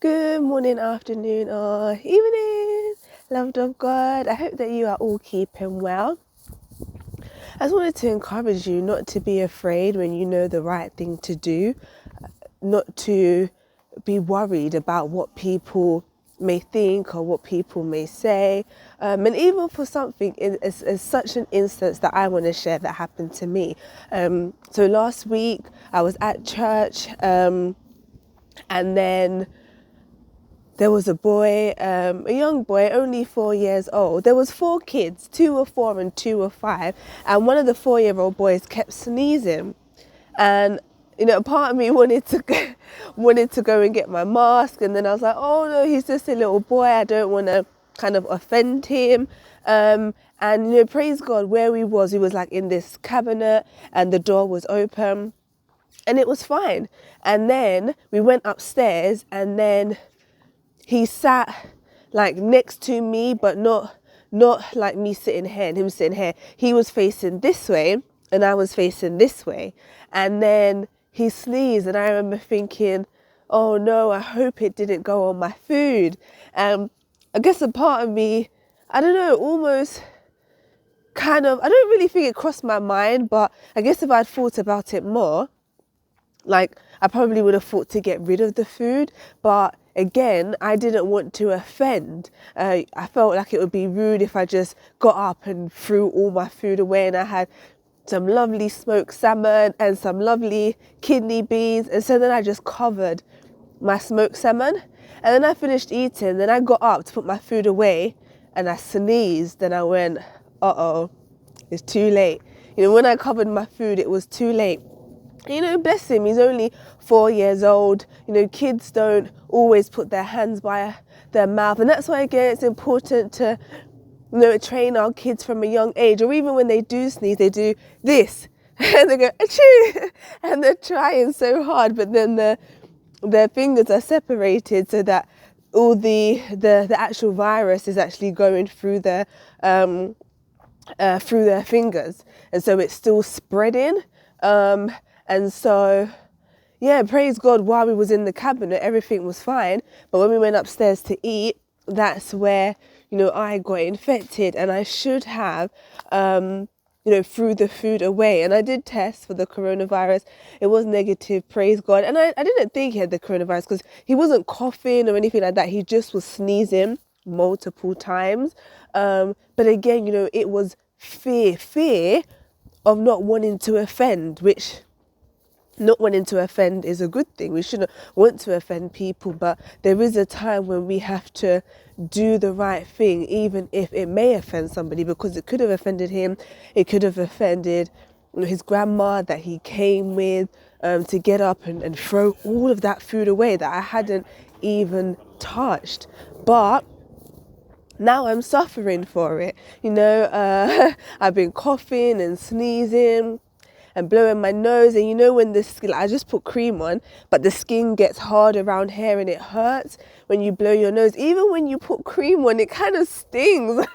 Good morning, afternoon, or evening, loved of God. I hope that you are all keeping well. I just wanted to encourage you not to be afraid when you know the right thing to do, not to be worried about what people may think or what people may say. And even for something, it's such an instance that I want to share that happened to me. So last week I was at church and then there was a boy, a young boy, only 4 years old. There was 4 kids, 2 were 4 and 2 were 5. And one of the 4-year-old boys kept sneezing. And, a part of me wanted to go and get my mask. And then I was like, oh no, he's just a little boy. I don't want to kind of offend him. And, praise God, where we was like in this cabinet and the door was open and it was fine. And then we went upstairs and then he sat like next to me, but not like me sitting here and him sitting here. He was facing this way and I was facing this way. And then he sneezed and I remember thinking, oh no, I hope it didn't go on my food. I guess a part of me, I don't know, almost I don't really think it crossed my mind, but I guess if I'd thought about it more, like I probably would have thought to get rid of the food, but again, I didn't want to offend. I felt like it would be rude if I just got up and threw all my food away, and I had some lovely smoked salmon and some lovely kidney beans, and so then I just covered my smoked salmon, and then I finished eating, then I got up to put my food away and I sneezed and I went, uh-oh, it's too late. When I covered my food, it was too late. Bless him, he's only 4 years old. Kids don't always put their hands by their mouth. And that's why, again, it's important to, train our kids from a young age. Or even when they do sneeze, they do this. And they go, achoo! And they're trying so hard, but then their fingers are separated so that all the actual virus is actually going through their fingers. And so it's still spreading. And so, yeah, praise God, while we was in the cabinet, everything was fine. But when we went upstairs to eat, that's where, I got infected and I should have, threw the food away. And I did test for the coronavirus. It was negative, praise God. And I didn't think he had the coronavirus because he wasn't coughing or anything like that. He just was sneezing multiple times. But again, it was fear of not wanting to offend, which not wanting to offend is a good thing. We shouldn't want to offend people, but there is a time when we have to do the right thing, even if it may offend somebody, because it could have offended him. It could have offended his grandma that he came with, to get up and throw all of that food away that I hadn't even touched. But now I'm suffering for it. I've been coughing and sneezing and blowing my nose, and when the skin, I just put cream on, but the skin gets hard around here and it hurts when you blow your nose. Even when you put cream on, it kind of stings.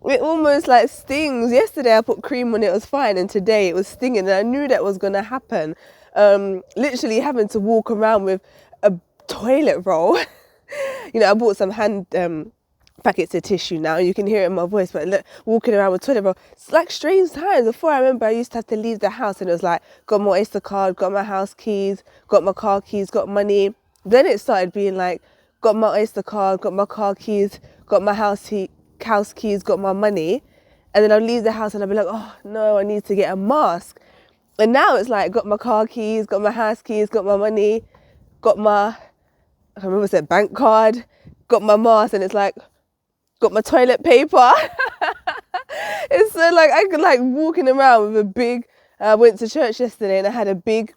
It almost like stings. Yesterday I put cream on, it was fine, and today it was stinging, and I knew that was going to happen. Literally having to walk around with a toilet roll. I bought some hand packets of tissue now. You can hear it in my voice, but look, walking around with toilet roll, it's like strange times. Before, I remember I used to have to leave the house and it was like, got my Oyster card, got my house keys, got my car keys, got money. Then it started being like, got my Oyster card, got my car keys, got my house keys, got my money. And then I'll leave the house and I'll be like, oh no, I need to get a mask. And now it's like, got my car keys, got my house keys, got my money, got my, I can't remember, it's a bank card, got my mask, and it's like, got my toilet paper. It's so like I could like walking around with a big, I went to church yesterday and I had a big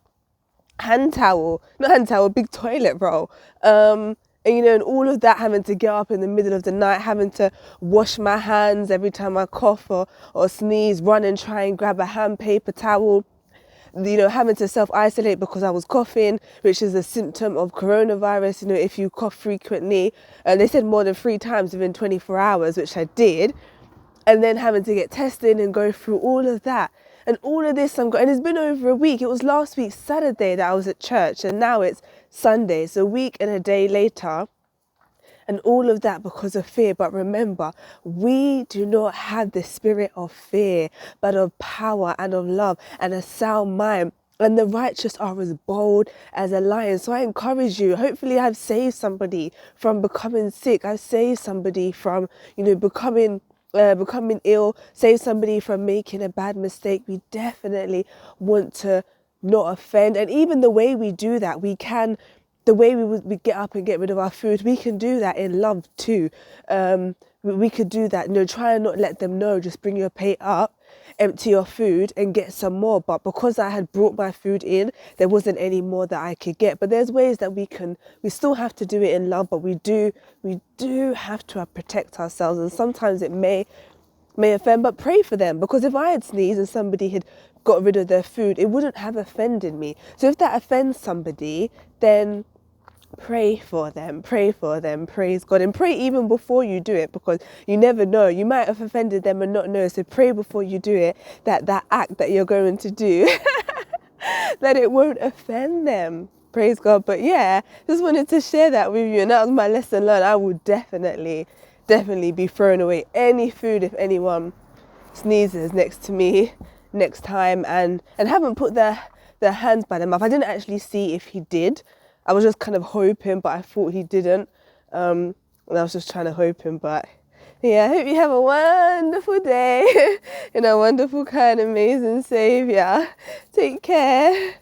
big toilet roll. And and all of that, having to get up in the middle of the night, having to wash my hands every time I cough or sneeze, run and try and grab a hand paper towel. Having to self-isolate because I was coughing, which is a symptom of coronavirus. If you cough frequently, and they said more than 3 times within 24 hours, which I did, and then having to get tested and go through all of that. And all of this and it's been over a week. It was last week, Saturday, that I was at church, and now it's Sundays, a week and a day later, and all of that because of fear. But remember, we do not have the spirit of fear, but of power and of love and a sound mind. And the righteous are as bold as a lion. So I encourage you, hopefully I've saved somebody from becoming sick. I've saved somebody from, becoming ill, save somebody from making a bad mistake. We definitely want to not offend. And even the way we do that, the way we get up and get rid of our food, we can do that in love too. We could do that, try and not let them know, just bring your plate up, empty your food and get some more. But because I had brought my food in, there wasn't any more that I could get. But there's ways that we still have to do it in love, but we do have to protect ourselves. And sometimes it may offend, but pray for them. Because if I had sneezed and somebody had got rid of their food, it wouldn't have offended me. So if that offends somebody, then pray for them, praise God, and pray even before you do it, because you never know, you might have offended them and not know. So pray before you do it, that act that you're going to do that it won't offend them. Praise God. But yeah, just wanted to share that with you, and that was my lesson learned. I will definitely be throwing away any food if anyone sneezes next to me next time, and haven't put their hands by their mouth. I didn't actually see if he did. I was just kind of hoping, but I thought he didn't. And I was just trying to hope him. But yeah, I hope you have a wonderful day in a wonderful, kind, amazing Saviour. Take care.